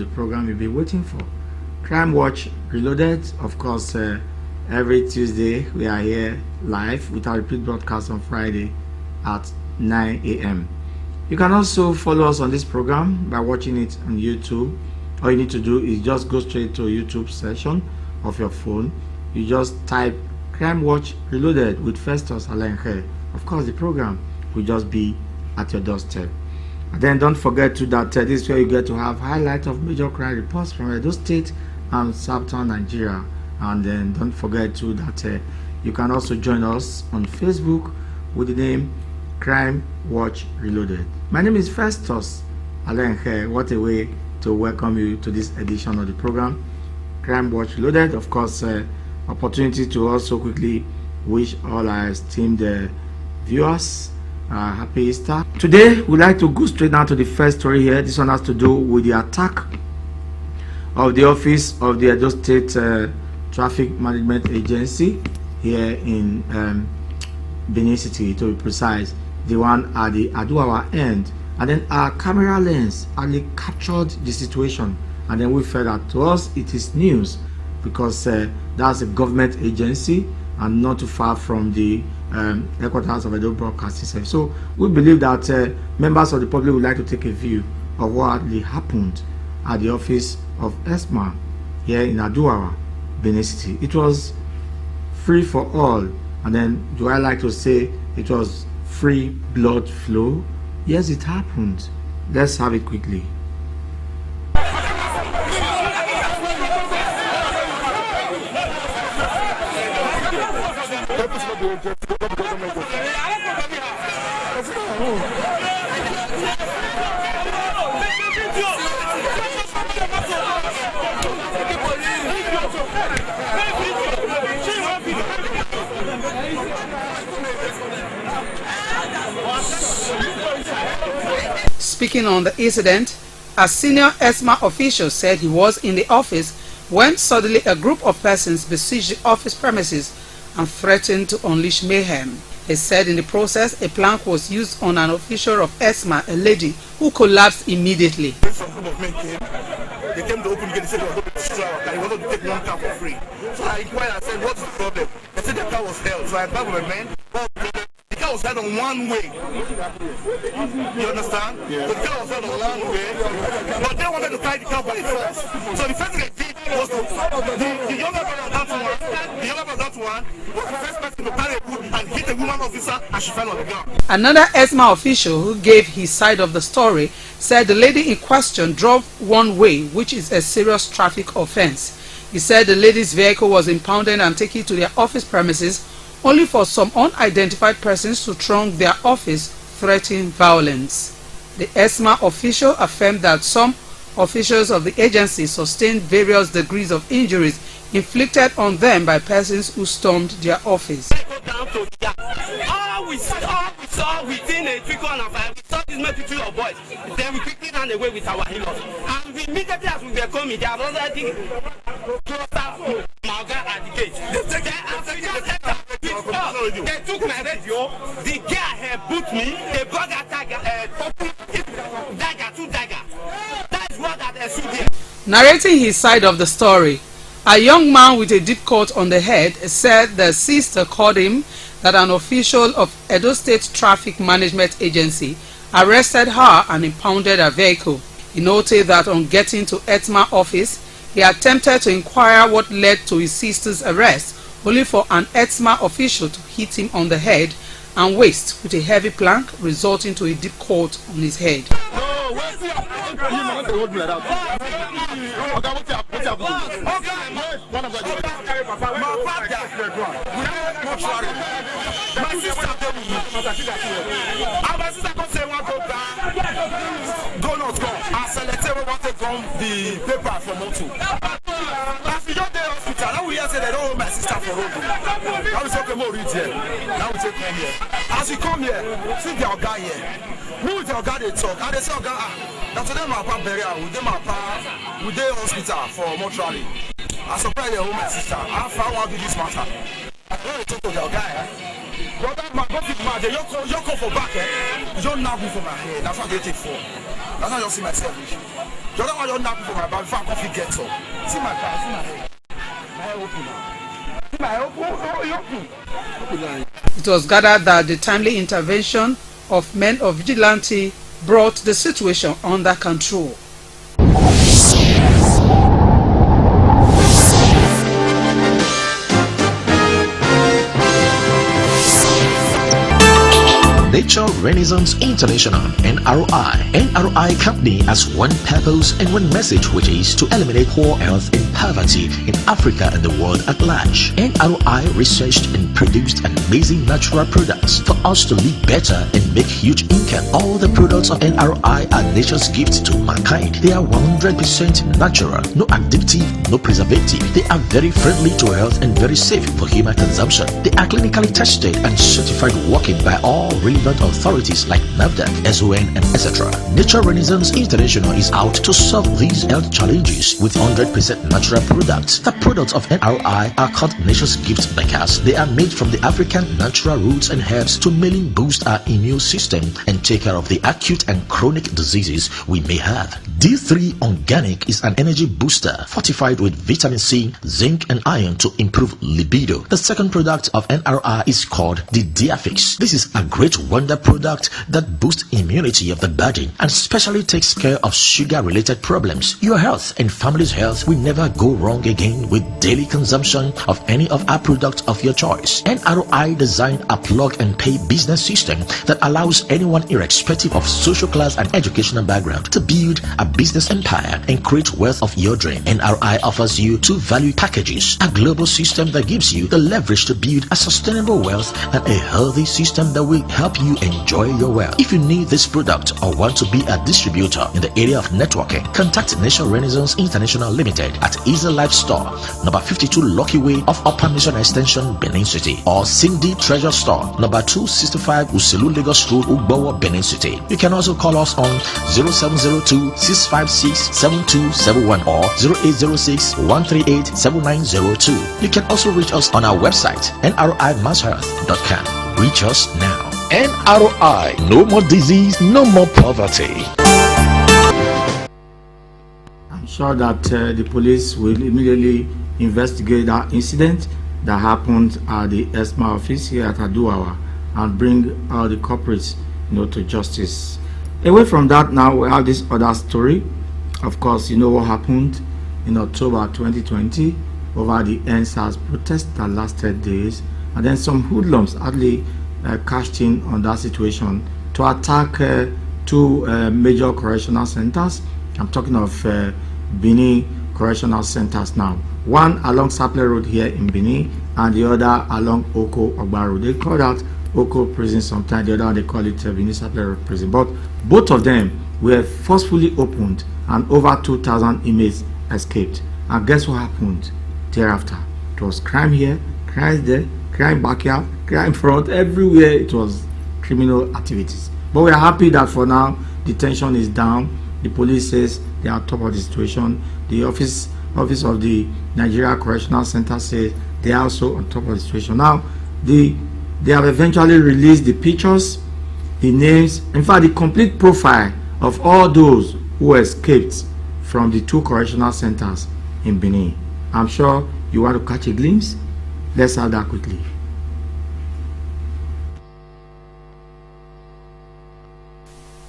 program you've been waiting for. Crime Watch Reloaded, of course, every Tuesday we are here live with our repeat broadcast on Friday at 9 a.m. You can also follow us on this program by watching it on YouTube. All you need to do is just go straight to a YouTube session of your phone. You just type Crime Watch Reloaded with Festus Alenkhe. Of course, the program will just be at your doorstep. And then don't forget to that this is where you get to have highlights of major crime reports from Edo State and Southern Nigeria. And then don't forget to that you can also join us on Facebook with the name Crime Watch Reloaded. My name is Festus Alenkhe. What a way to welcome you to this edition of the program Crime Watch Reloaded. Of course, opportunity to also quickly wish all our esteemed viewers happy Easter. Today we'd like to go straight down to the first story here. This one has to do with the attack of the office of the Edo State Traffic Management Agency here in Benin City, to be precise, the one at the Aduawa end. And then our camera lens actually captured the situation, and then we felt that to us it is news because that's a government agency and not too far from the headquarters of Edo Broadcasting Service. So we believe that members of the public would like to take a view of what actually happened at the office of EDSTMA here in Aduawa, Benin City. It was free for all, and then do I like to say it was free blood flow? Yes, it happened. Let's have it quickly. Speaking on the incident, a senior EDSTMA official said he was in the office when suddenly a group of persons besieged the office premises and threatened to unleash mayhem. He said in the process, a plank was used on an official of EDSTMA, a lady, who collapsed immediately. Some group of men came. They came to open the gate. They said they were going to destroy our car. They wanted to take one car for free. So I inquired. I said, what's the problem? They said the car was held. So I inquired with my men. The car was held on one way. You understand? Yeah. The car was held on one way. But they wanted to carry the car by force. So the first thing they did was to the younger brother that one was the first person to carry a wood and hit a woman officer, and she fell on the ground. Another EDSTMA official who gave his side of the story said the lady in question drove one way, which is a serious traffic offense. He said the lady's vehicle was impounded and taken to their office premises only for some unidentified persons to throng their office, threatening violence. The EDSTMA official affirmed that some officials of the agency sustained various degrees of injuries inflicted on them by persons who stormed their office. All we saw within a trickle and we saw these men picture of boys. Then we quickly ran away with our healers. And we immediately as we were coming, there was another thing closer to Malga at the gate. They took my radio, the guy had booked me, they brought that dagger, two dagger. That's what that SUD. Narrating his side of the story, a young man with a deep cut on the head said the sister called him that an official of Edo State Traffic Management Agency arrested her and impounded her vehicle. He noted that on getting to EDSTMA office, he attempted to inquire what led to his sister's arrest, only for an EDSTMA official to hit him on the head and waist with a heavy plank, resulting to a deep cut on his head. The paper from Motu. As we got the hospital, now we hear say they don't hold my sister for road. Now we talk about it here. Now we take come here. As we come here, see the guy here. Who with your guy they talk? And they say, that's them my papa burial. We them my papa. We dey hospital for mortuary. I surprised they hold my sister. I found out this matter. I don't talk to your guy. Brother, my body mad. You come for back. You don't knock me for my head. That's what they take for. That's how you see myself. The other one don't knock for my back before I coffee gets up. See my car, see my head. My head open now. See my head open. It was gathered that the timely intervention of men of vigilante brought the situation under control. Nature Renaissance International NRI company has one purpose and one message, which is to eliminate poor health and poverty in Africa and the world at large. NRI researched and produced amazing natural products for us to live better and make huge income. All the products of NRI are nature's gift to mankind. They are 100% natural, no additive, no preservative. They are very friendly to health and very safe for human consumption. They are clinically tested and certified working by all relevant authorities like NAFDAC, SON, and etc. Nature Renaissance International is out to solve these health challenges with 100% natural products. The products of NRI are called nature's gifts because they are made from the African natural roots and herbs to mainly boost our immune system and take care of the acute and chronic diseases we may have. D3 Organic is an energy booster fortified with vitamin C, zinc, and iron to improve libido. The second product of NRI is called the Diafix. This is a great wonder product that boosts immunity of the body and specially takes care of sugar-related problems. Your health and family's health will never go wrong again with daily consumption of any of our products of your choice. NRI designed a plug-and-pay business system that allows anyone irrespective of social class and educational background to build a business empire and create wealth of your dream. NRI offers you two value packages: a global system that gives you the leverage to build a sustainable wealth and a healthy system that will help you enjoy your wealth. If you need this product or want to be a distributor in the area of networking, contact Nature Renaissance International Limited at Easy Life Store, number 52 Lucky Way of Upper Mission Extension, Benin City, or Cindy Treasure Store, number 265 Uselu Lagos Road, Ugbowo, Benin City. You can also call us on 0702-656-7271 or 0806-138-7902. You can also reach us on our website, nrimasshealth.com. Reach us now. NRI, no more disease, no more poverty. I'm sure that the police will immediately investigate that incident that happened at the EDSTMA office here at Aduawa and bring all the culprits, to justice. Away from that, now we have this other story. Of course, you know what happened in October 2020 over the NSAS protest that lasted days, and then some hoodlums actually cashed in on that situation to attack two major correctional centers. I'm talking of Benin correctional centers now. One along Saple Road here in Benin and the other along Oko Ogba Road. They call that Oko prison sometimes, the other one they call it Benin Saple Road prison. But both of them were forcefully opened and over 2,000 inmates escaped. And guess what happened thereafter? It was crime here, crime there, crime backyard, crime front, everywhere. It was criminal activities. But we are happy that for now the tension is down. The police says they are on top of the situation. The office of the Nigeria Correctional Center says they are also on top of the situation. Now they have eventually released the pictures, the names, in fact the complete profile of all those who escaped from the two correctional centers in Benin. I'm sure you want to catch a glimpse. Let's have that quickly.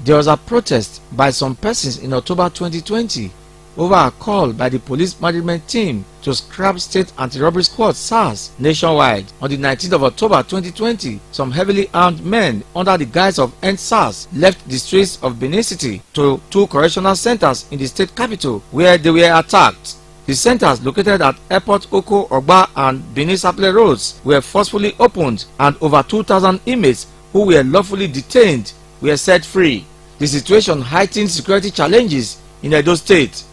There was a protest by some persons in October 2020 over a call by the police management team to scrap state anti-robbery squad SARS nationwide. On the 19th of October 2020, some heavily armed men under the guise of End SARS left the streets of Benin City to two correctional centers in the state capital where they were attacked. The centers located at Airport Oko Ogba and Benin Saple Roads were forcefully opened and over 2,000 inmates who were lawfully detained were set free. The situation heightened security challenges in Edo State.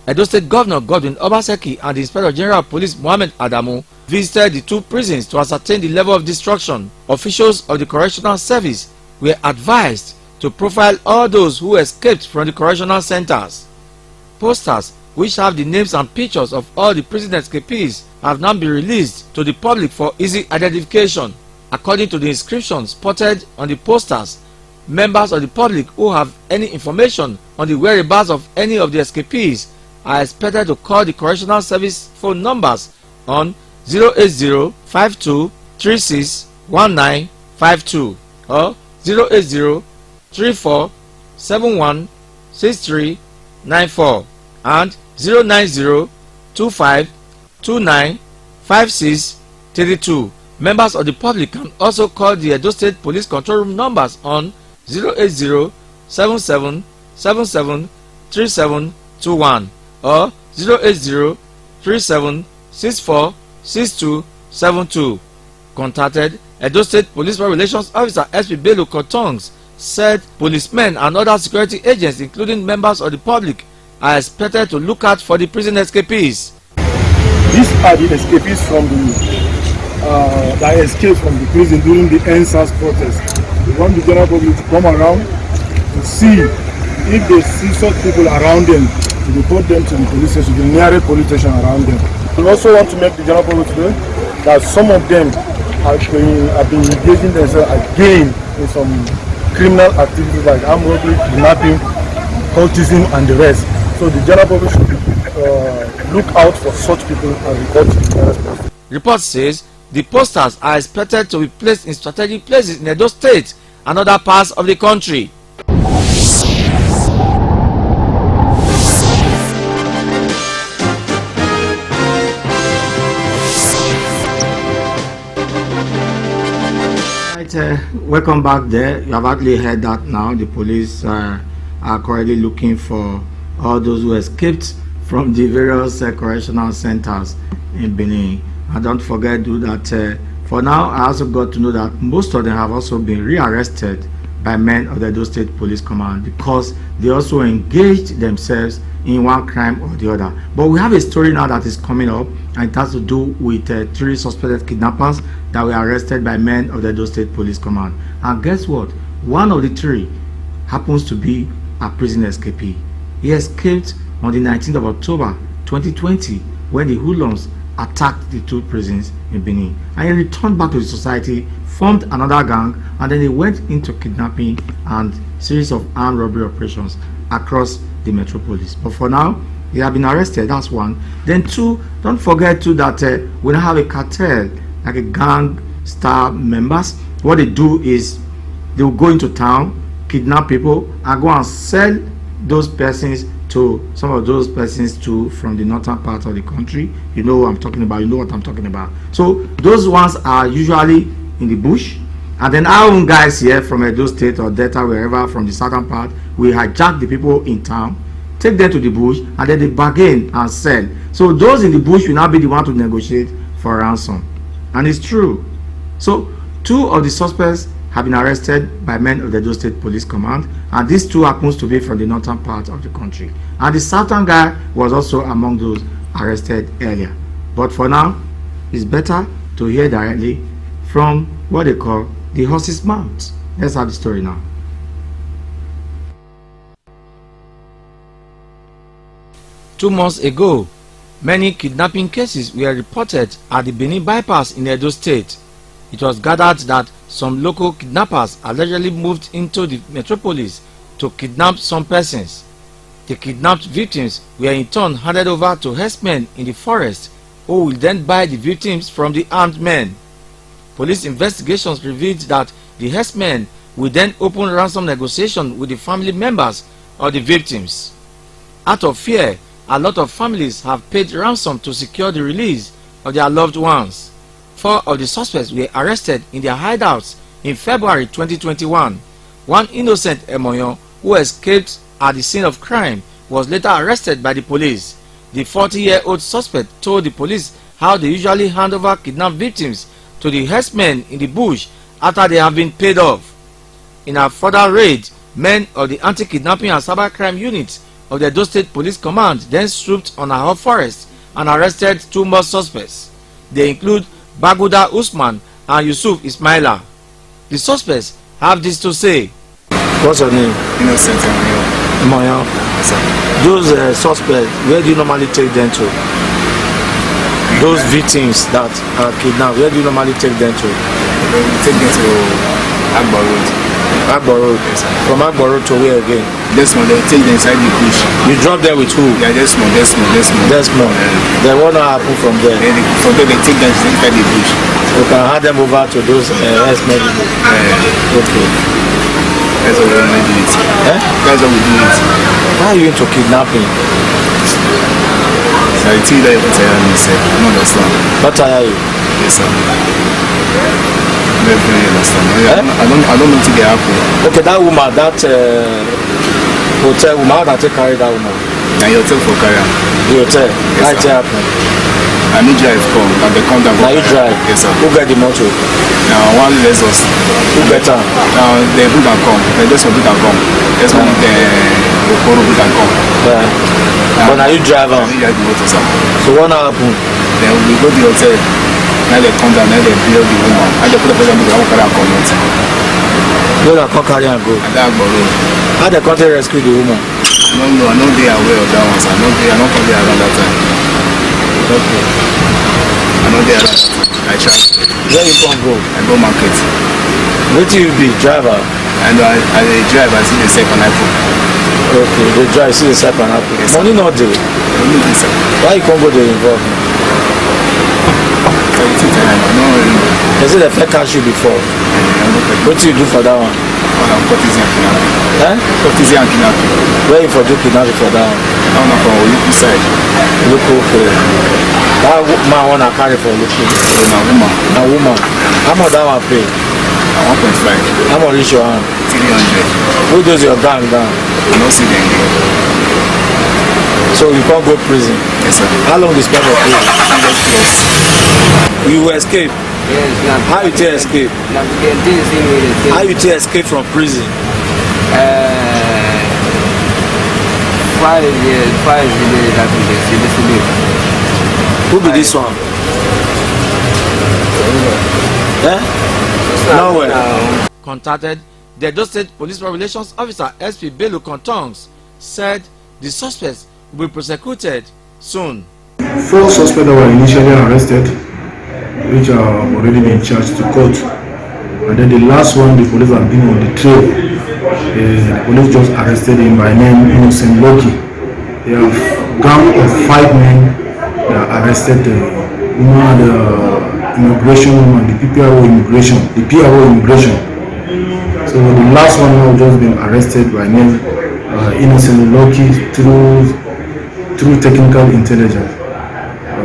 Edo State Governor Godwin Obaseki and the Inspector General of Police Mohammed Adamu visited the two prisons to ascertain the level of destruction. Officials of the Correctional Service were advised to profile all those who escaped from the correctional centers. Posters which have the names and pictures of all the prison escapees have now been released to the public for easy identification. According to the inscriptions spotted on the posters, members of the public who have any information on the whereabouts of any of the escapees are expected to call the correctional service phone numbers on 080-5236-1952 or 080-3471-6394 and 090-2529-5632. Members of the public can also call the Edo State Police Control Room numbers on 080-7777-3721 or 080-3764-6272. Contacted Edo State Police Relations Officer SP Bello Kotongs said policemen and other security agents, including members of the public, are expected to look out for the prison escapees. These are the escapees from the that escaped from the prison during the NSAS protest. We want the general public to come around to see if they see such people around them, to report them to the police station, the nearest police station around them. We also want to make the general public today that some of them have been engaging themselves again in some criminal activities like armed robbery, kidnapping, cultism, and the rest. So the general public should look out for such people and report to the nearest police. Report says the posters are expected to be placed in strategic places in Edo State and other parts of the country. Welcome back there. You have actually heard that now. The police are currently looking for all those who escaped from the various correctional centers in Benin. And don't forget that for now I also got to know that most of them have also been rearrested by men of the Edo State Police Command because they also engaged themselves in one crime or the other. But we have a story now that is coming up, and it has to do with 3 suspected kidnappers that were arrested by men of the Edo State Police Command. And guess what? One of the 3 happens to be a prison escapee. He escaped on the 19th of October 2020 when the hoodlums attacked the 2 prisons in Benin, and he returned back to the society, formed another gang, and then they went into kidnapping and series of armed robbery operations across the metropolis. But for now, they have been arrested. That's 1. Then 2, don't forget too that we now have a cartel, like a gang star members. What they do is they will go into town, kidnap people, and go and sell those persons to some of those persons too from the northern part of the country. You know what I'm talking about. You know what I'm talking about. So those ones are usually in the bush, and then our own guys here from Edo State or Delta, wherever, from the southern part, we hijack the people in town, take them to the bush, and then they bargain and sell. So those in the bush will now be the one to negotiate for ransom, and it's true. So 2 of the suspects have been arrested by men of the Edo State Police Command, and these 2 happens to be from the northern part of the country. And the southern guy was also among those arrested earlier. But for now, it's better to hear directly from what they call the horse's mouth. Let's have the story now. Two months ago, many kidnapping cases were reported at the Benin bypass in Edo State. It was gathered that some local kidnappers allegedly moved into the metropolis to kidnap some persons. The kidnapped victims were in turn handed over to herdsmen in the forest, who will then buy the victims from the armed men. Police investigations revealed that the herdsmen will then open ransom negotiations with the family members of the victims. Out of fear, a lot of families have paid ransom to secure the release of their loved ones. 4 of the suspects were arrested in their hideouts in February 2021. One innocent Emoyon who escaped at the scene of crime was later arrested by the police. The 40-year-old suspect told the police how they usually hand over kidnapped victims to the herdsmen in the bush after they have been paid off. In a further raid, men of the anti-kidnapping and cybercrime unit of the Edo State Police Command then swooped on Ahor Forest and arrested 2 more suspects. They include Baguda Usman and Yusuf Ismaila. The suspects have this to say. What's your name? Innocent Moyo. Those suspects, where do you normally take them to? Those victims that are kidnapped, where do you normally take them to? We take them to Agba Road. Agbo Road. Yes, sir. From Agbo Road to where again? Desmond, they take them inside the bush. You drop there with who? Yeah, Desmond. Desmond. Then what now happen from there? From there they take them inside the bush. You can hand them over to those S-men. Okay. That's how we do it. Eh? That's how we do it. Why are you into kidnapping? So I tell you that every time you say, I don't understand. What tire you? Yes, sir. Very understand. I don't know to get happen. Okay, that woman, that hotel woman, how did they carry that woman? Now you hotel for carry. The hotel? Yes, how did it happen? I need drive come, and they come down. Now you drive? Yes, sir. Who get the motor? Now one less us. Who get her? Now they put and come. They just put and come. That's when the put and come. Yeah. But now you drive her? I need drive the motor, sir. So what now happen? Then we go to the hotel. Now they come down, now they build the woman. And they put the person to carry and come out. You don't come carry and go. And that go road. How they come to rescue the woman? I don't know. I know they are aware of that one, sir. I don't come there around that time. Okay. I know they are around that time. I try. Where you come go? I go market. Where do you be? Driver? And I drive, I see the second iPhone. Okay, they drive, see the second apple. Yes, money not there. Money is, sir. Why you can't go there involved? They say they fed cash you before. What do you do for that one? Courtesy and kidnapping. Eh? Courtesy and kidnapping. Where you for do kidnapping for that one? I'm not from Oluku side. Look okay. That man wanna carry for Oluku. So now woman. Now woman. How much that one pay? 1.5. How much reach your hand? 300. Who does your gang down? You don't see them again. So you can't go prison? Yes, sir. How long is spent for prison? 100 plus. You will escape? Yes, how you take escape? How you take escape from prison? 5 years that we see. Who be this one? Nowhere. Contacted the Edo State Police Relations Officer SP Bello Kontongs said the suspects will be prosecuted soon. 4 suspects were initially arrested, which are already been charged to court. And then the last one, the police have been on the trail. The police just arrested him by name Innocent Loki. They have a gang of 5 men that arrested the woman, the immigration woman, the PRO immigration. So the last one now just been arrested by name Innocent Loki through technical intelligence.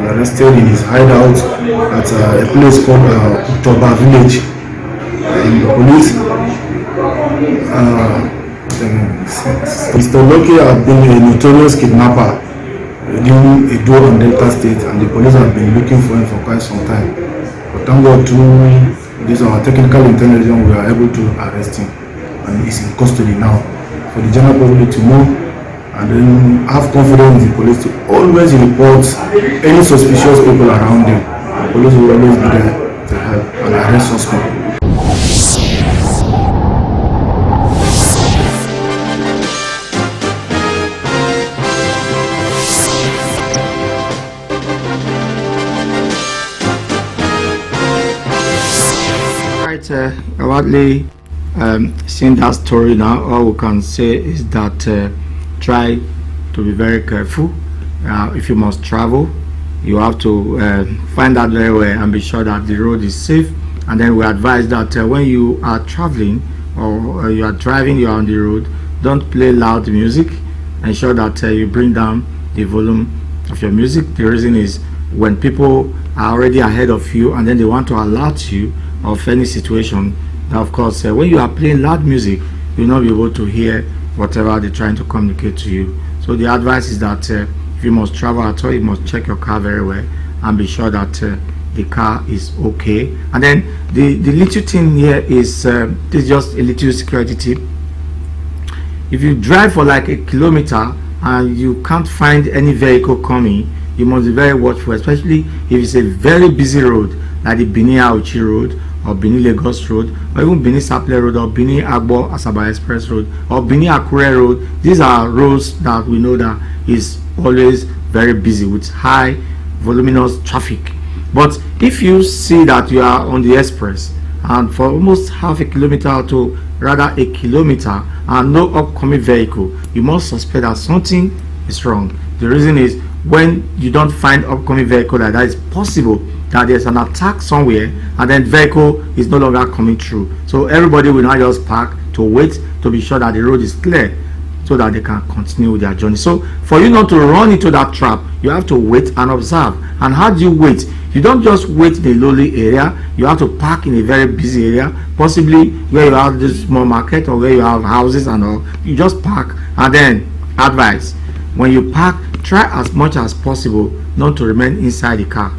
Arrested in his hideout at a place called October Village. And the police, Mr. Loki had been a notorious kidnapper in Edo and Delta State, and the police have been looking for him for quite some time. But thank God, through this our technical intelligence, we are able to arrest him, and he's in custody now. For the general public to know and then have confidence in the police to always report any suspicious people around them. The police will always be there to help and arrest suspects. Widely seeing that story now, all we can say is that try to be very careful. If you must travel, you have to find out very well and be sure that the road is safe. And then we advise that when you are traveling or you are driving, you are on the road, don't play loud music. Ensure that you bring down the volume of your music. The reason is when people are already ahead of you and then they want to alert you of any situation. Now, of course, when you are playing loud music, you will not be able to hear whatever they're trying to communicate to you. So the advice is that if you must travel at all, you must check your car very well and be sure that the car is okay. And then the little thing here is this is just a little security tip. If you drive for like a kilometer and you can't find any vehicle coming, you must be very watchful, especially if it's a very busy road like the Benin Auchi Road or Benin Lagos Road or even Benin Saple Road or Benin Agbo Asaba Express Road or Benin Akure Road. These are roads that we know that is always very busy with high voluminous traffic. But if you see that you are on the express and for almost half a kilometer to rather a kilometer and no upcoming vehicle, you must suspect that something is wrong. The reason is, when you don't find upcoming vehicle like that, it's possible that there's an attack somewhere and then vehicle is no longer coming through. So everybody will not just park to wait to be sure that the road is clear so that they can continue their journey. So for you not to run into that trap, you have to wait and observe. And how do you wait? You don't just wait in a lonely area. You have to park in a very busy area, possibly where you have this small market or where you have houses and all. You just park. And then advice, when you park, try as much as possible not to remain inside the car.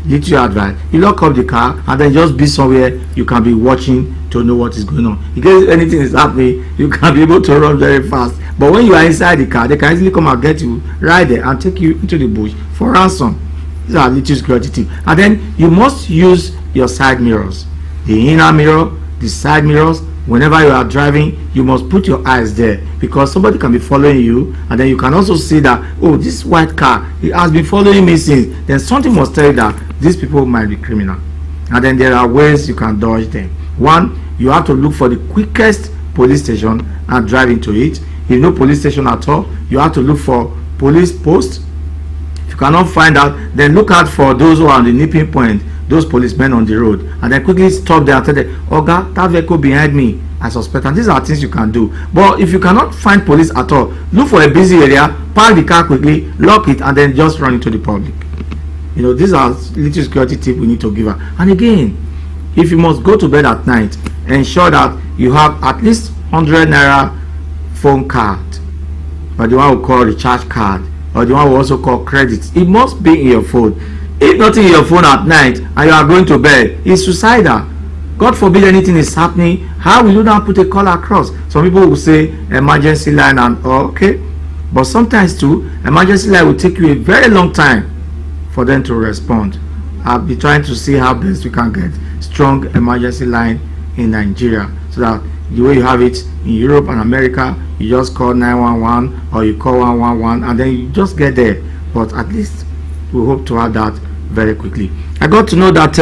Little advice, you lock up the car and then just be somewhere you can be watching to know what is going on. In case anything is happening, you can be able to run very fast. But when you are inside the car, they can easily come and get you right there and take you into the bush for ransom. These are little security tips. And then you must use your side mirrors, the inner mirror, the side mirrors. Whenever you are driving, you must put your eyes there, because somebody can be following you, and then you can also see that, oh, this white car, it has been following me since. Then something must tell you that these people might be criminal. And then there are ways you can dodge them. One, you have to look for the quickest police station and drive into it. If no police station at all, you have to look for police posts. If you cannot find out, then look out for those who are on the nipping point, those policemen on the road, and then quickly stop there and tell them, Oga, that vehicle behind me, I suspect. And these are things you can do. But if you cannot find police at all, look for a busy area, park the car quickly, lock it, and then just run into the public. You know, these are little security tips we need to give her. And again, if you must go to bed at night, ensure that you have at least 100 naira phone card, or the one we call recharge card, or the one we also call credit. It must be in your phone. If nothing in your phone at night and you are going to bed, it's suicidal. God forbid anything is happening, how will you now put a call across? Some people will say emergency line and okay, but sometimes too, emergency line will take you a very long time for them to respond. I'll be trying to see how best we can get strong emergency line in Nigeria, so that the way you have it in Europe and America, you just call 911 or you call 111 and then you just get there. But at least we hope to have that very quickly. I got to know that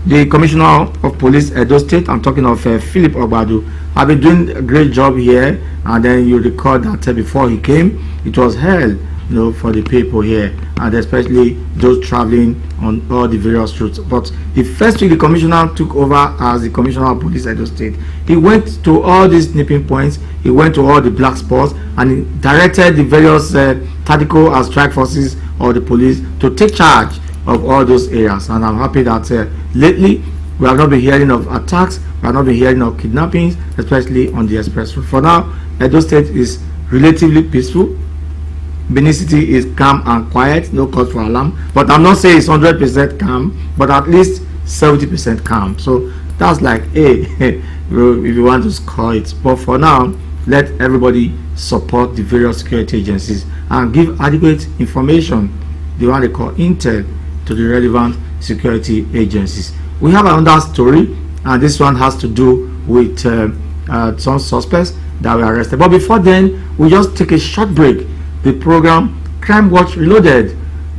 the Commissioner of Police Edo State, I'm talking of Philip Ogbadu, have been doing a great job here. And then you recall that before he came, it was hell, you know, for the people here, and especially those traveling on all the various routes. But the first week the commissioner took over as the Commissioner of Police Edo State, he went to all these nipping points, he went to all the black spots, and he directed the various tactical and strike forces or the police to take charge of all those areas. And I'm happy that lately we have not been hearing of attacks, we have not been hearing of kidnappings, especially on the express route. For now, Edo State is relatively peaceful. Benin City is calm and quiet, no cause for alarm. But I'm not saying it's 100% calm, but at least 70% calm. So that's like, hey, if you want to score it. But for now, let everybody support the various security agencies and give adequate information, the one they call intel, to the relevant security agencies. We have another story, and this one has to do with some suspects that were arrested. But before then, we just take a short break. The program Crime Watch Reloaded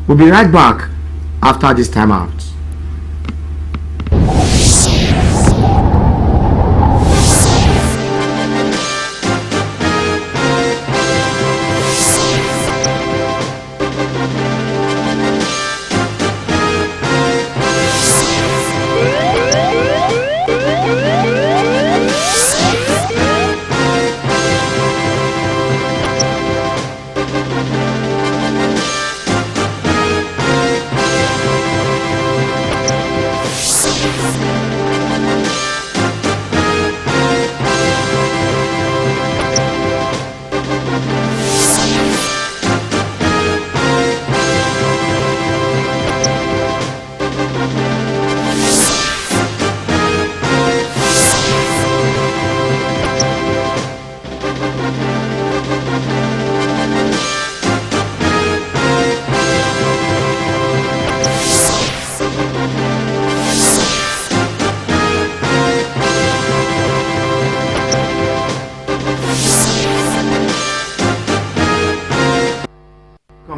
will be right back after this time out.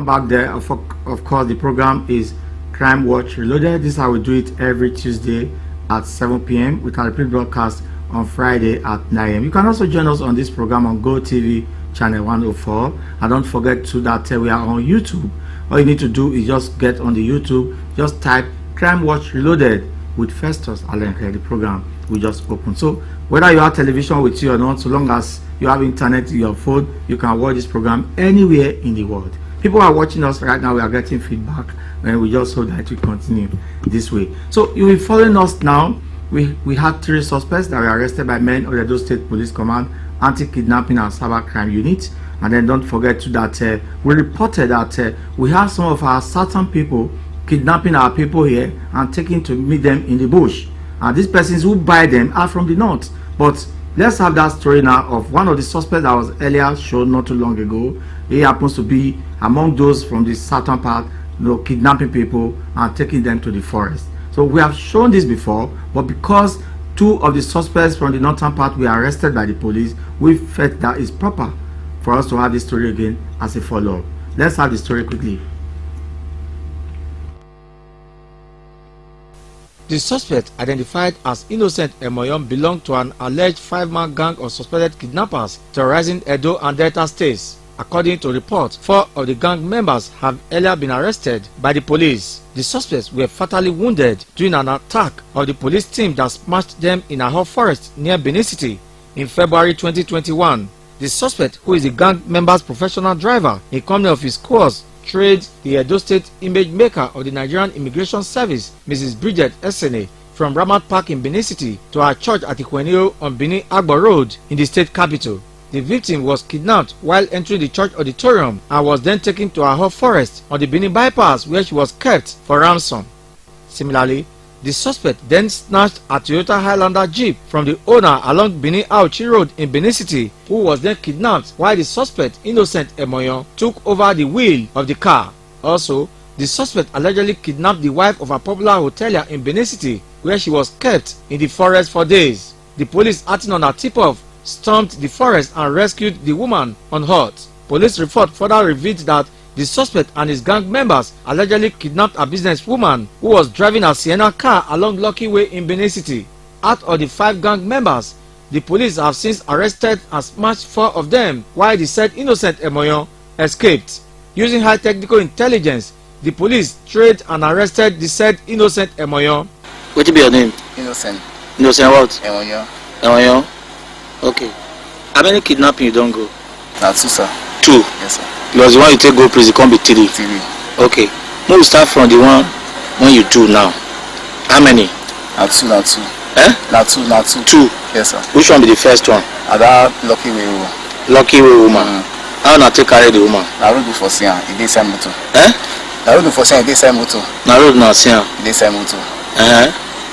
Back there, of course, the program is Crime Watch Reloaded. This is how we do it every Tuesday at 7 p.m. with our repeat broadcast on Friday at 9 a.m. You can also join us on this program on GoTV channel 104. And don't forget to that we are on YouTube. All you need to do is just get on the YouTube, just type Crime Watch Reloaded with Festus Alenkhe. The program will just open. So whether you have television with you or not, so long as you have internet in your phone, you can watch this program anywhere in the world. People are watching us right now. We are getting feedback, and we just hope that we continue this way. So you will be following us now. We had 3 suspects that were arrested by men of the Edo State Police Command Anti-Kidnapping and Cyber Crime Unit. And then don't forget to that we reported that we have some of our certain people kidnapping our people here and taking to meet them in the bush. And these persons who buy them are from the north. But let's have that story now of one of the suspects that was earlier shown not too long ago. He happens to be among those from the southern part, kidnapping people and taking them to the forest. So we have shown this before, but because 2 of the suspects from the northern part were arrested by the police, we felt that it's proper for us to have this story again as a follow-up. Let's have the story quickly. The suspect, identified as Innocent Emoyon, belonged to an alleged 5-man gang of suspected kidnappers terrorizing Edo and Delta states. According to reports, 4 of the gang members have earlier been arrested by the police. The suspects were fatally wounded during an attack of the police team that smashed them in a hot forest near Benin City in February 2021. The suspect, who is the gang member's professional driver in company of his course, trade the Edo State image maker of the Nigerian Immigration Service, Mrs. Bridget Essene, from Ramat Park in Benin City to her church at Ikwenio on Benin Agbo Road in the state capital. The victim was kidnapped while entering the church auditorium and was then taken to a hot forest on the Benin bypass, where she was kept for ransom. Similarly, the suspect then snatched a Toyota Highlander Jeep from the owner along Benin Auchi Road in Benin City, who was then kidnapped while the suspect, Innocent Emoyon, took over the wheel of the car. Also, the suspect allegedly kidnapped the wife of a popular hotelier in Benin City, where she was kept in the forest for days. The police, acting on a tip-off, stormed the forest and rescued the woman unhurt. Police report further revealed that the suspect and his gang members allegedly kidnapped a businesswoman who was driving a Sienna car along Lucky Way in Benin City. Out of the 5 gang members, the police have since arrested and smashed 4 of them, while the said Innocent Emoyon escaped. Using high technical intelligence, the police trailed and arrested the said Innocent Emoyon. What be your name? Innocent. Innocent what? Emoyon. Emoyon. Okay. How many kidnapping you don't go? Na 2, sir. 2. Yes, sir. Because the one you take go prison can't be 3. 3. Okay. We'll start from the one when you do now. How many? Na 2. Eh? Na 2. 2. Yes, sir. Which one be the first one? That Lucky Way woman. Lucky Way woman. How na take carry the woman? Na road for Sian, e dey side motor. Eh? Na road for Sian, e dey side motor. Na road na Sian. E dey side motor.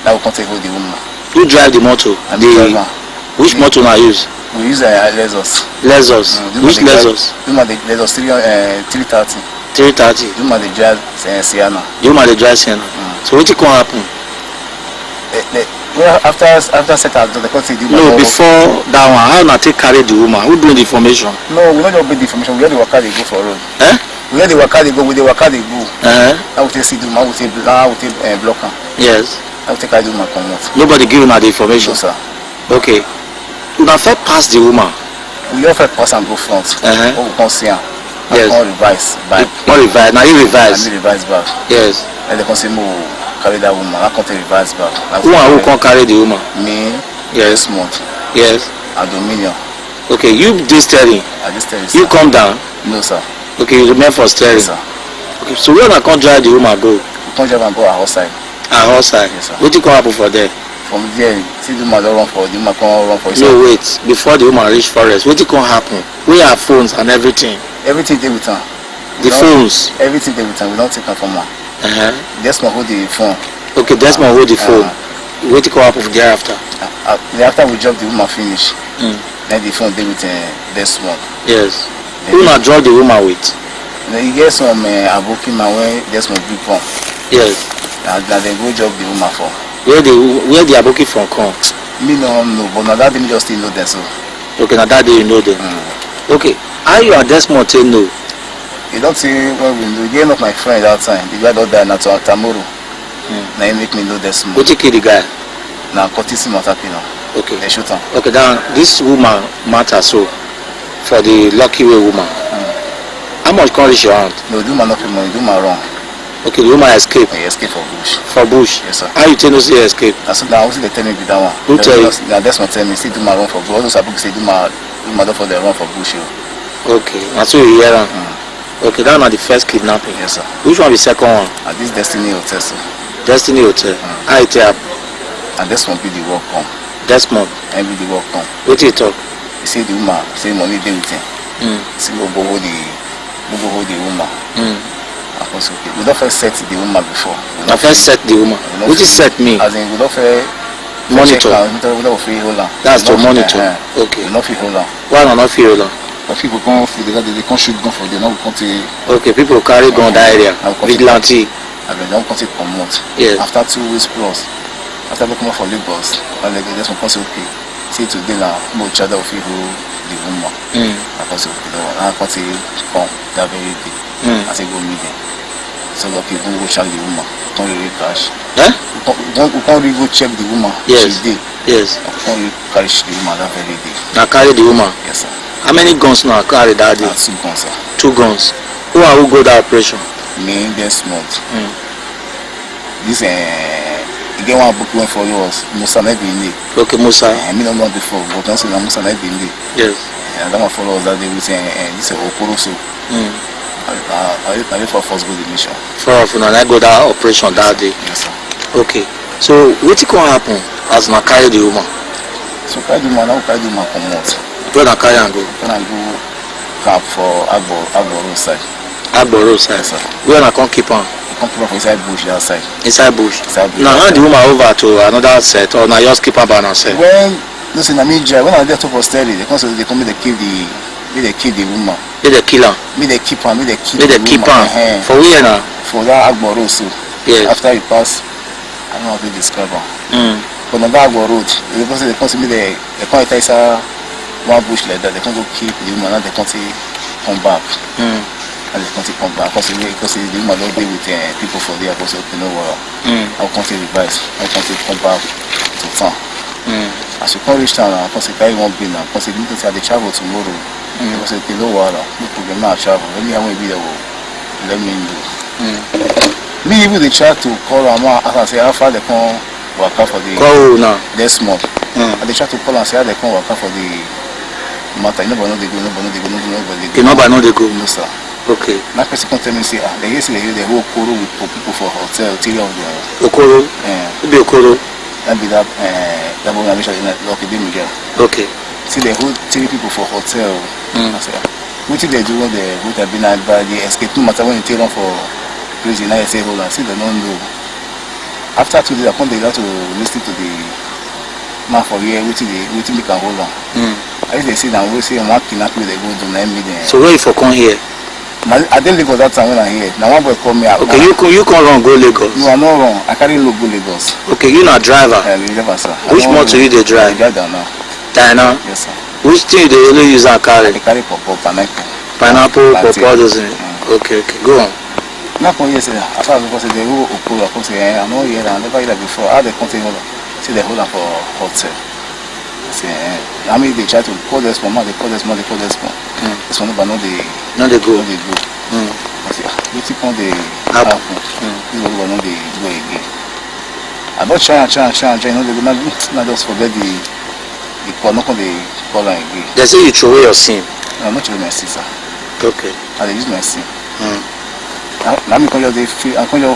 Now we come take the woman. Who drive the motor? I'm the driver. Which motor na use? We use Lexus. Lexus. Which Lexus? The woman dey Lexus 330. 330. The woman dey drive Sienna. The woman dey drive Sienna. So wetin come happen? Well, after setup, the court say the woman. No, before that one, how na take carry the woman? Who doing the information? No, we don't just bring the information. We hear the waka dey go for road. Eh? We hear the waka dey go. We the waka dey go. I will take see the woman. I will take block her. Yes. I will take carry the woman come out. Nobody give una the information. No, sir. Okay. Una first pass the woman. We don't first pass and go front. Or we come see her. Yes. Come revise back. Not revise. Now you revise. I revise back. Yes. And they come say more carry that woman. I come take revise back. Who can carry the woman? Me. Yes. Smart. Yes. A Dominion. Okay, you this steering. I just tell you. You come down. No, sir. Okay, you remain for steering. Yes, sir. Okay, so where I can't drive the woman go? We can't drive and go outside. Outside. Yes, sir. What you come happen for there? From there, see the woman don't run for. The woman can't run for. No, wait. Before the woman reach forest, what you can happen? We have phones and everything. Everything they with her. The phones. Everything they with her. We don't take her from her. Just hold the phone. Okay, that's my hold the phone. What you can happen thereafter? After we drop the woman finish, then the phone they with this one. Yes. Who not drop the woman with? Then you get some aboki man when there's one big phone. Yes. And then go drop the woman for. Where the aboki from come? Me no know, but now that day me just still know them so. Okay, now that day you know them. Okay, how you and Desmond say no? You don't see when we know. You not my friend that time. The guy don't die now tomorrow. Now you make me know Desmond. What you kill the guy? Now courtesy matter now. Okay. They shoot her. Okay, now this woman matter so for the lucky way woman. How much can reach your hand? No, the woman not pay money, the woman wrong. Okay, the woman escape. He escape for bush. For bush? Yes, sir. How you tell us he escape? That's what they tell me be that one. Who tell you? Now that's what tell me. See, do my run for bush. All those people say do my for the run for bush. Okay, that's what you hear. Okay, that was the first kidnapping. Yes, sir. Which one be second one? At this Destiny Hotel, sir. Destiny Hotel. How you tell? And this one be the work come. Desmond. And be the work come. What you talk? He say the woman, say money dey with him. See go go hold the woman. Okay. We don't first set the woman before. We first set the woman. What is set me? As in we don't first monitor. We don't feel hold on. That's to monitor. Okay. We don't feel hold on. Why not feel hold on? But people come for they can't shoot gun for them. Now we come to. Okay, people carry gun that area. Vigilante. I mean, now we come to promote. Yes. After 2 weeks plus, after we come for Lagos, and like this one come say okay. See today now, we each other feel the woman. I come say okay. I come say come that very day. I say go meet them. So okay, we go check the woman. Don't really crash. Eh? We can't really go check the woman. Yes. She did. Yes. We can't really crash the woman that very day. Now carry the woman. Yes, sir. How many guns now carry that day? 2 guns, sir. 2 guns. Who go that operation? Me, this month. This again one book went for us. Musa never been there. Okay, Musa. I mean, not before, but don't say Musa never been there. Yes. And that one follow us that day with this Okoro so. I wait for first go the mission. For I go that operation that day. Yes, sir. Okay. So what can happen as na carry the woman? So carry the woman, now carry the woman come out. Where na carry and go? When I go camp for Agbo roadside. Agbo roadside. Yes, sir. Where na come keep on? Come put for inside bush that side. Inside bush. Inside bush. Now hand the woman over to another set or now just keep her by herself. When listen, I mean, when I get top of steady, they come me they kill the woman. They the kill her. Me they keep her. Me they kill the woman. keep her. For where now? For that Agbo road so. Yes. After you pass, I don't know how to describe her. But on that Agbo road, they come see me they come inside one bush like that. They can't go keep the woman. Now they can't come back. And they can't come back because the woman don't deal with people for there. Because you know what? I can't revise. I can't come back to town. As you come reach town, I can't carry one bill now. Because you need to say they travel tomorrow. Because you know what? No problem. Now travel. Let me have one video. Let me know. Me even they try to call her man. As I say, how far they come work out for the. Call now. This month. And they try to call and say how they come work out for the matter. Nobody know they go. Nobody know they go. No sir. Okay. That person come tell me say they used to use the whole Okoro with people for hotel, 3 of them. Okoro? Who be Okoro? That be that one I mentioned in that Miguel. Okay. See the whole 3 people for hotel. I say, what did they do when they would have been out by the escape? No matter when you take on for prison, I say hold on, see they don't know. After 2 days I come they got to listen to the man for here, which they can hold on. I used to see that we say one kidnapping they go to 9 million. So where you for come here? I didn't Lagos that time when I here. Now one boy call me out. Okay, you can run go Lagos. No, I'm not wrong. I carry low go Lagos. Okay, you not driver. Driver, sir. Which motor you they drive? I drive down now. Diana? Yes, sir. Which thing they only use and carry? I carry pineapple. Pineapple, pawpaw, doesn't it? Okay, go on. Now come here, say after because they go Okoro, I come say I'm not here. I never hear that before. How they come take hold on? See they hold on for hotel. Say I mean they try to call this one, they call this one. This one but no they go. I say, what you on the happen? This one no they go again. I don't try, no they go not just forget the call, not the call again. They say you throw away your SIM. No, I'm not throwing my SIM, sir. Okay. I use my SIM. Now me call your free, I call your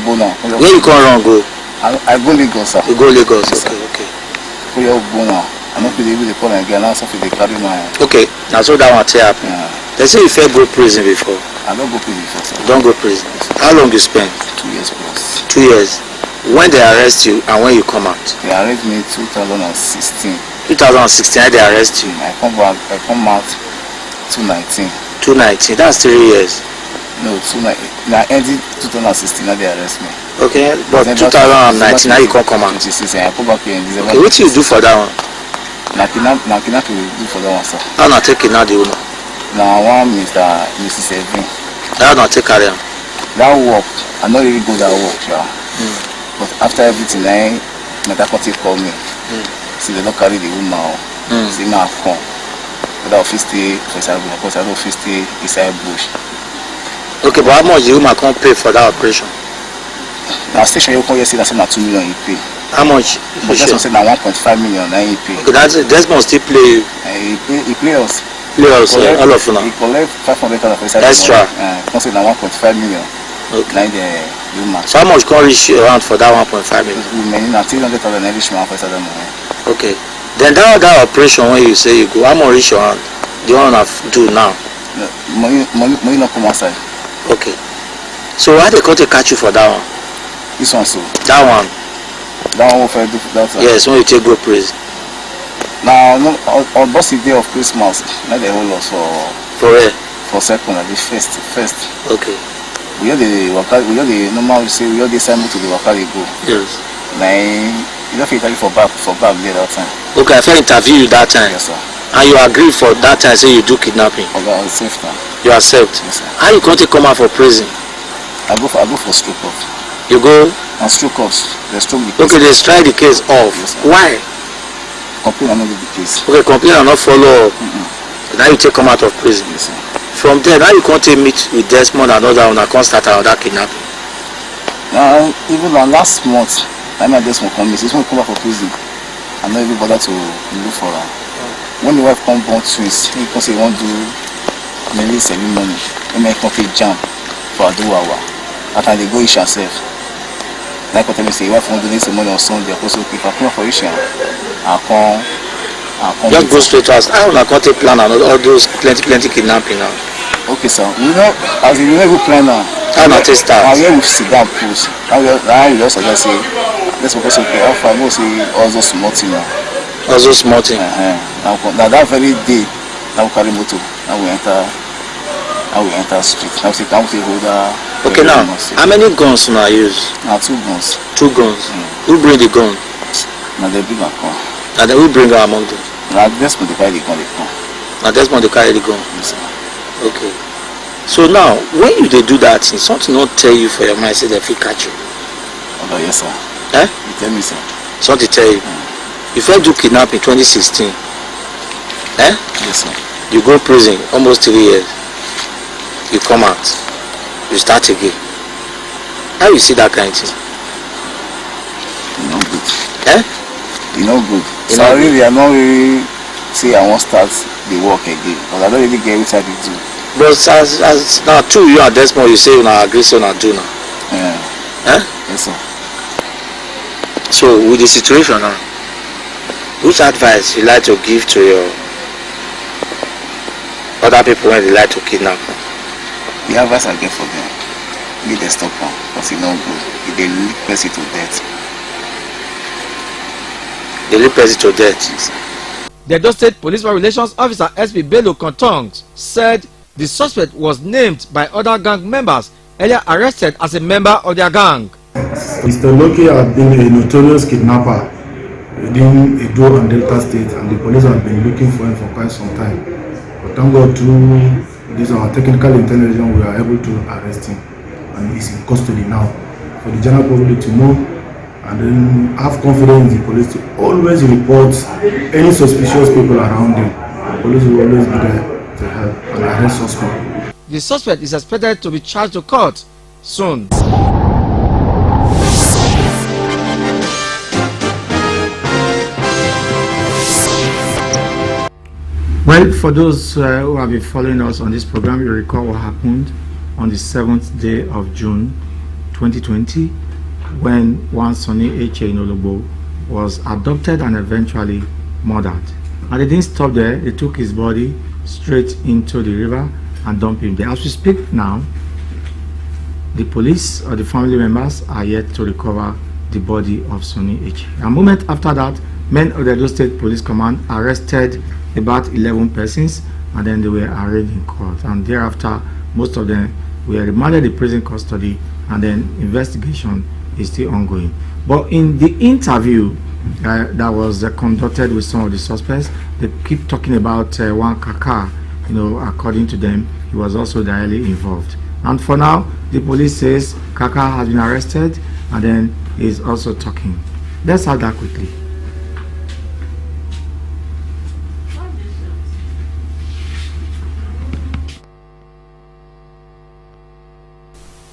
bona. Where you come around go? I go Lagos, sir. You go Lagos, yes, okay. Call your bona. I'm not really the call again. Now something they carry my. Okay, now so that one happen. They say you fair go prison before. I don't go prison before, sir. Don't go prison. How long you spend? 2 years plus. 2 years. When they arrest you and when you come out? They arrest me 2016. 2016, they arrest you. I come out 2019. 2019, that's 3 years. No, 2019. I ended 2016, now they arrest me. Okay, but 2019, now you can't come out. 2016, I come back here in December. Okay, what do you do for that one? Now kidnap will do for that one, sir. How not take it now, the owner? Now one Mrs. Evin. How not take carry on? That work, I not really good at work, yeah. But after everything, Metacotic called me. See, they don't carry the woman. See, now come. But I office stay inside bush. Because I don't office stay inside bush. Okay, but how much the woman can't pay for that operation? Now station you come here say that 2 million you pay. How much? But that's what say now 1.5 million now you pay. Okay, that's must still play. He play us. Play us, all of them. He collect 500,000 for inside. Extra. Don't say now 1.5 million. Okay. Now the woman. So how much can reach around for that 1.5 million? Women now 300,000 English man for inside that money. Okay. Then that operation when you say you go, how much reach around? The one I do now. Money not come outside. Okay. So why they can't catch you for that one? This one so. That one. That one for that. Yes, when you take go praise. Now on bossy day of Christmas, not the whole lot for where? For second, the first. Okay. We are the worker. We are the normal. We say we are the same to the worker they go. Yes. Now you don't feel for back there that time. Okay, I felt interview you that time. Yes sir. And you agree for that time say you do kidnapping. Okay, I accept now. You accept. Yes sir. How you can't come out for prison? I go for stroke off. You go. And stroke off. They stroke the case. Okay, they strike the case off. Yes, why? Complain and not the case. Okay, complain and not follow up. Now you take come out of prison. Yes sir. From there, now you can't meet with Desmond and another one that can't start another kidnapping. Now even last month, I met Desmond come. This one come back for prison. I not even bother to look for her. When the wife come born twins, he can say he want to do maybe ceremony. He may come fit jam for a do hour. After they go each herself. Like what I say, wife want to do this ceremony on Sunday. Of course, if I come for each I come. Just go straight to us. I don't want to plan and all those plenty kidnapping now. Okay, sir. We know as we never plan now. How not to start? Now we sit down post. Now we also just say, let's focus on okay. How far we say also small thing now. Also small thing. Now that very day, now we carry motor. Now we enter street. Now we say hold that. Okay, now how many guns now use? Now 2 guns. 2 guns. Who bring the gun? Now they bring a gun. And then who bring her among them? Now Desmond they carry the gun. Now Desmond they carry the gun. Yes, sir. Okay. So now when you they do that thing, something not tell you for your mind say they feel catch you. Oh yes sir. You tell me sir. Something tell you. You first do kidnapping 2016. Yes sir. You go prison almost 3 years. You come out. You start again. How you see that kind of thing? You know good. You know good. So I really I not really say I won't start the work again. Because I don't really get what I do. But as now 2 you and Desmond you say you now agree so now do now. Yes sir. So with the situation now, which advice you like to give to your other people when they like to kidnap? The advice I get for them, make them stop them, because it's not good. If they lead person to death. They lead person to death. Yes, the Edo State Police Relations Officer SP Bello Kontong said the suspect was named by other gang members earlier arrested as a member of their gang. Mr. Loki had been a notorious kidnapper within Edo and Delta State, and the police have been looking for him for quite some time. But thank God through this our technical intelligence we are able to arrest him, and he's in custody now. For the general public to know and then have confidence in the police to always report any suspicious people around them. The police will always be there to help and arrest suspects. The suspect is expected to be charged to court soon. Well, for those who have been following us on this program, you recall what happened on the 7th day of June 2020 when one Sonny H. in Ologbo was adopted and eventually murdered. And they didn't stop there, they took his body straight into the river and dumped him there. As we speak now, the police or the family members are yet to recover the body of Sonny H. A moment after that, men of the Edo State Police Command arrested about 11 persons and then they were arraigned in court, and thereafter most of them were remanded in prison custody, and then investigation is still ongoing. But in the interview that was conducted with some of the suspects, they keep talking about one Kaka. According to them, he was also directly involved. And for now, the police says Kaka has been arrested and then is also talking. Let's have that quickly.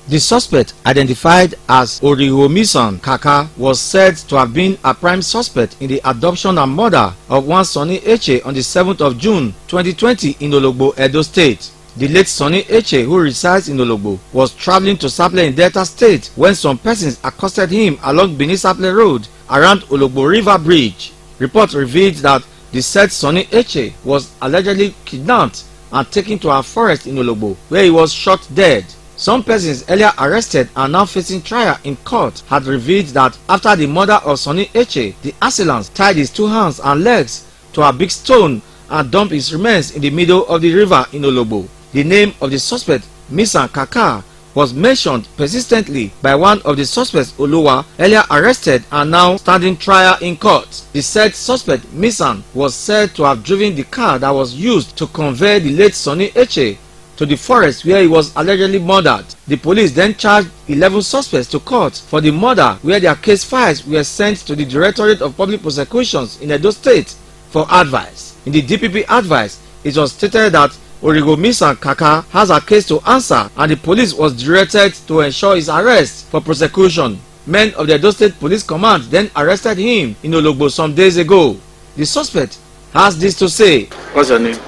The suspect, identified as Orihomisan Kaka, was said to have been a prime suspect in the adoption and murder of one Sonny Eche on the 7th of June 2020 in Ologbo, Edo State. The late Sonny Eche, who resides in Ologbo, was traveling to Sapele in Delta State when some persons accosted him along Benin Sapele Road around Ologbo River Bridge. Reports revealed that the said Sonny Eche was allegedly kidnapped and taken to a forest in Ologbo, where he was shot dead. Some persons earlier arrested and now facing trial in court had revealed that after the murder of Sonny Eche, the assailants tied his 2 hands and legs to a big stone and dumped his remains in the middle of the river in Ologbo. The name of the suspect, Misan Kaka, was mentioned persistently by one of the suspects, Oluwa, earlier arrested and now standing trial in court. The said suspect, Misan, was said to have driven the car that was used to convey the late Sonny Eche to the forest where he was allegedly murdered. The police then charged 11 suspects to court for the murder, where their case files were sent to the Directorate of Public Prosecutions in Edo State for advice. In the DPP advice, it was stated that Orihomisan Kaka has a case to answer and the police was directed to ensure his arrest for prosecution. Men of the Edo State Police Command then arrested him in Ologbo some days ago. The suspect has this to say. What's your name?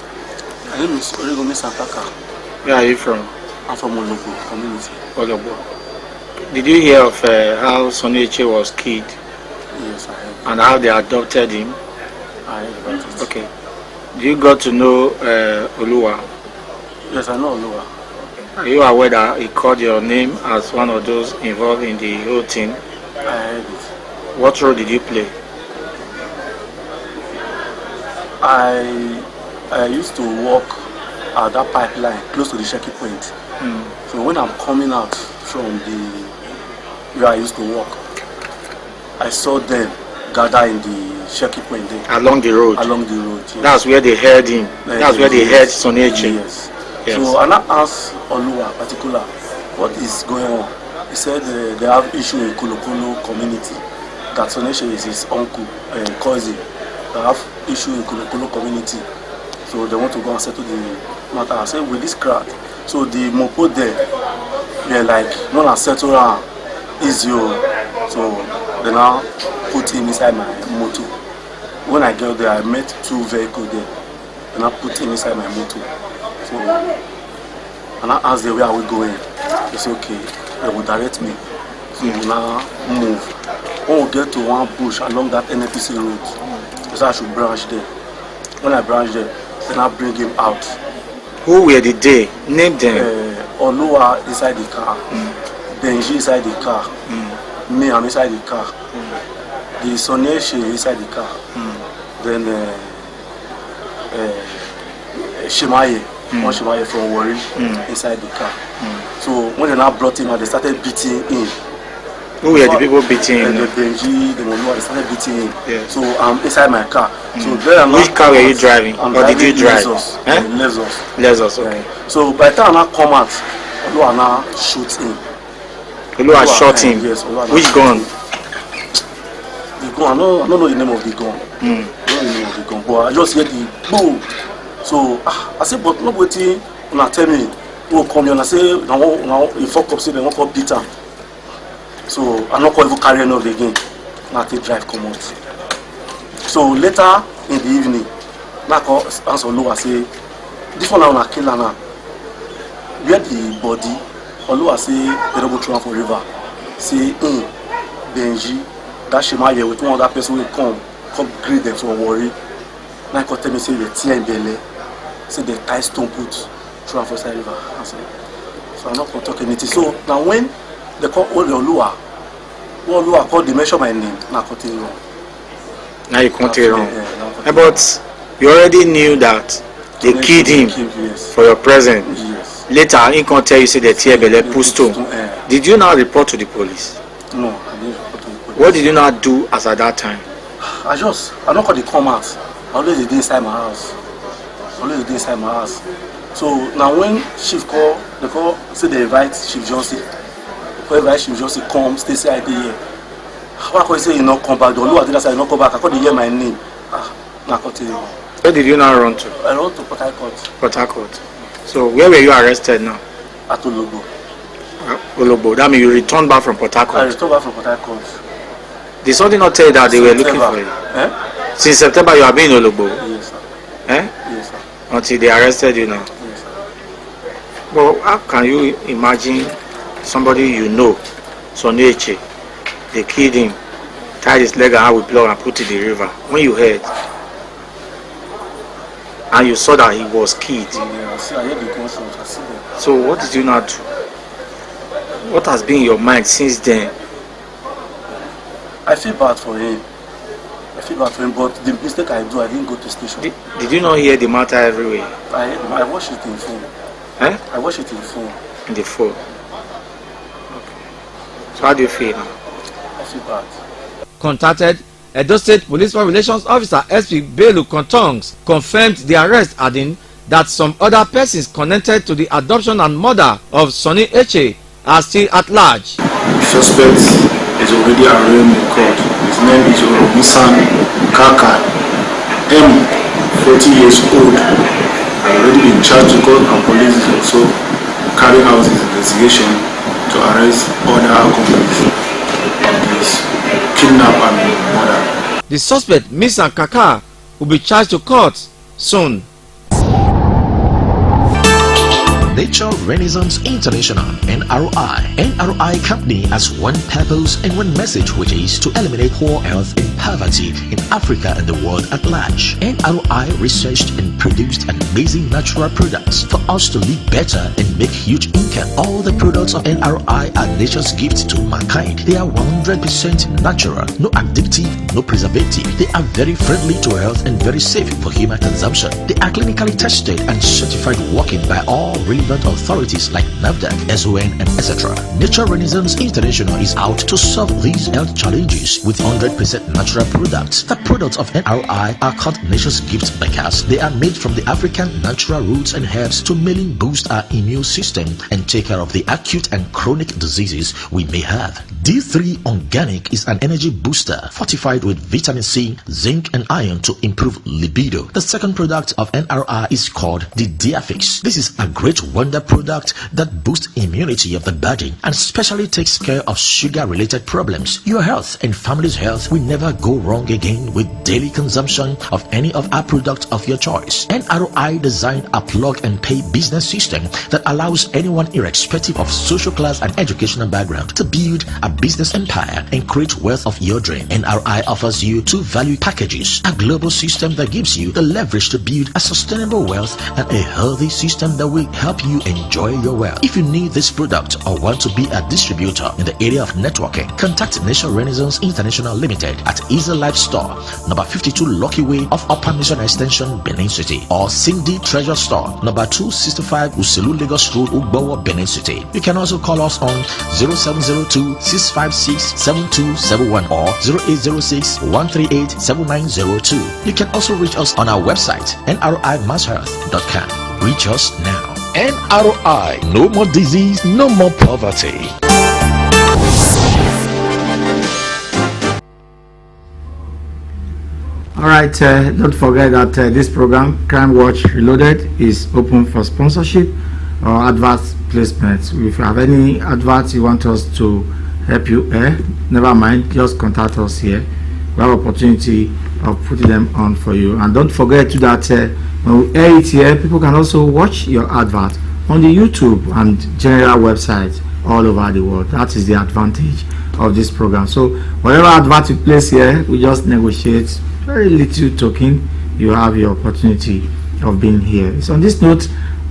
My name is Orihomisan Kaka. Where are you from? I'm from Ologbo community. Ologbo. Did you hear of how Sonny Eche was killed? Yes, I heard. And how they adopted him? I heard about it. Okay. Do you got to know Oluwa? Yes, I know Oluwa. Are you aware that he called your name as one of those involved in the whole thing? I heard it. What role did you play? I used to walk at that pipeline close to the Sheki point. So when I'm coming out from the where I used to walk, I saw them gather in the Sheki point there. Along the road? Along the road, yes. That's where they heard him. That's where they heard Sonny Eche. Yes. So and I asked Oluwa particular, what is going on? He said they have issue in Kolokolo community. That Sonny Eche is his uncle, cousin. They have issue in Kolokolo community. So they want to go and settle the matter. I said, with this crowd. So the mopo there, they're like, no, I settle around. Easy. So they now put him inside my motor. When I get there, I met 2 vehicles there. And I put him inside my motor. So, and I asked them, where are we going? They said, okay, they will direct me. So we now move. When we get to one bush along that NPC road, they said I should branch there. When I branch there, then I bring him out. Who were the day? Name them. Oluwa inside the car. Benji inside the car. Me, I'm inside the car. The Sonny Eche inside the car. Then Shimaye, one Shimaye from Warri inside the car. So when they now brought him out, they started beating him. Who were the people beating him? The Benji, the Oluwa, they started beating him. Yeah. So I'm inside my car. So there I'm Which car were you driving? I'm or did you drive? Lexus. Eh? Lexus, okay. So by the time I come out, Oluwa now shoot him. Oluwa shot him? Yes. Which gun? The gun, I don't know the name of the gun. I don't know the name of the gun, but I just hear the boom. So I said, but not waiting. When I tell me, who come here and I say, now you fuck up, say they won't come beat him. So I'm not going to carry enough again. Now take drive come out. So later in the evening, I call answer Oluwa say, this one I wanna kill her now. Where the body, Oluwa say they don't go throw for river. Say Benji, that Shimaye with one other person will come greet them from Warri. Now I call tell me say they tear in belly. Say they tie stone put throw for side river. I say, so I'm not gonna talk anything. So now when they call Oluwa called, they mention my name, now continue wrong. Now you continue wrong. But you already knew that they killed him for your presence. Yes. Later, in can tell you say the tear belly put stone. Did you now report to the police? No, I didn't report to the police. What did you not do as at that time? I don't call the comment. I always did inside my house. So now when Chief call, say they invite Chief Johnson. Whoever Chief Johnson come, stay inside here. Why I say you not come back? The Olu Adela say you not come back. I can't hear my name. Now continue. Where did you now run to? I run to Port Harcourt. Port Harcourt. So where were you arrested now? At Ologbo. Ologbo. That means you returned back from Port Harcourt. I returned back from Port Harcourt. Did something not tell you that they were looking for you? Since September you have been in Ologbo? Yes, sir. Yes, sir. Until they arrested you now? Yes, sir. Well, how can you imagine somebody you know, Sonny Eche, they killed him, tied his leg around with blood and put it in the river? When you heard and you saw that he was killed, Yes, I heard the gunshot. I see them. so what did you now do? What has been in your mind since then? I feel bad for him. But the mistake I do, I didn't go to station. Did you not hear the matter everywhere? I watched it in phone. I watched it in phone. In the phone. Okay. So how do you feel now? I feel bad. Contacted, Edo State Police Relations Officer SP Bello Kontongs confirmed the arrest, adding that some other persons connected to the adoption and murder of Sonny Eche are still at large. The suspect is already arraigned in court. His name is Orobisan Kaka, 40 years old. Already been charged to court, and police is also carrying out his investigation to arrest other accomplices of this kidnap and murder. The suspect, Miss Kaka, will be charged to court soon. Nature Renaissance International NRI company has one purpose and one message, which is to eliminate poor health and poverty in Africa and the world at large. NRI researched and produced amazing natural products for us to live better and make huge income. All the products of NRI are nature's gift to mankind. They are 100% natural, no addictive, no preservative. They are very friendly to health and very safe for human consumption. They are clinically tested and certified working by all relevant authorities like NAFDAC, SON, and etc. Nature Renaissance International is out to solve these health challenges with 100% natural products. The products of NRI are called Nature's Gift because they are made from the African natural roots and herbs to mainly boost our immune system and take care of the acute and chronic diseases we may have. D3 Organic is an energy booster fortified with vitamin C, zinc, and iron to improve libido. The second product of NRI is called the Diafix. This is a great wonder product that boosts immunity of the body and specially takes care of sugar-related problems. Your health and family's health will never go wrong again with daily consumption of any of our products of your choice. NRI designed a plug-and-pay business system that allows anyone, irrespective of social class and educational background, to build a business empire and create wealth of your dream. NRI offers you two value packages: a global system that gives you the leverage to build a sustainable wealth and a healthy system that will help you enjoy your wealth. If you need this product or want to be a distributor in the area of networking, contact Nature Renaissance International Limited at Easy Life Store, number 52 Lucky Way of Upper Mission Extension, Benin City, or Cindy Treasure Store, number 265 Uselu Lagos Road, Ugbowo, Benin City. You can also call us on 0702-656-7271 or 0806-138-7902. You can also reach us on our website, nrimasshealth.com. Reach us now. NRI, no more disease, no more poverty. Alright, don't forget that this program, Crime Watch Reloaded, is open for sponsorship or advert placements. If you have any adverts you want us to help you air, never mind, just contact us here. We have opportunity of putting them on for you. And don't forget to that when we air it here, people can also watch your advert on the YouTube and general websites all over the world. That is the advantage of this program. So whatever advert you place here, we just negotiate very little token. You have your opportunity of being here. So on this note,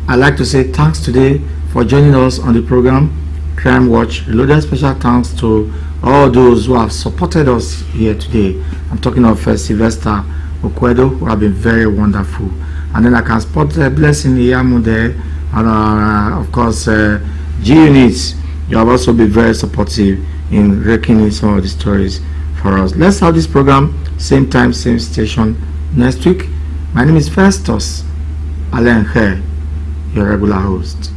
I'd like to say thanks today for joining us on the program Crime Watch Reloaded. Special thanks to all those who have supported us here today. I'm talking of Sylvester Okwedo, who have been very wonderful. And then I can spot Blessing Iyamu there, and of course G-Units. You have also been very supportive in raking in some of the stories for us. Let's have this program same time, same station next week. My name is Festus Alenkhe, your regular host.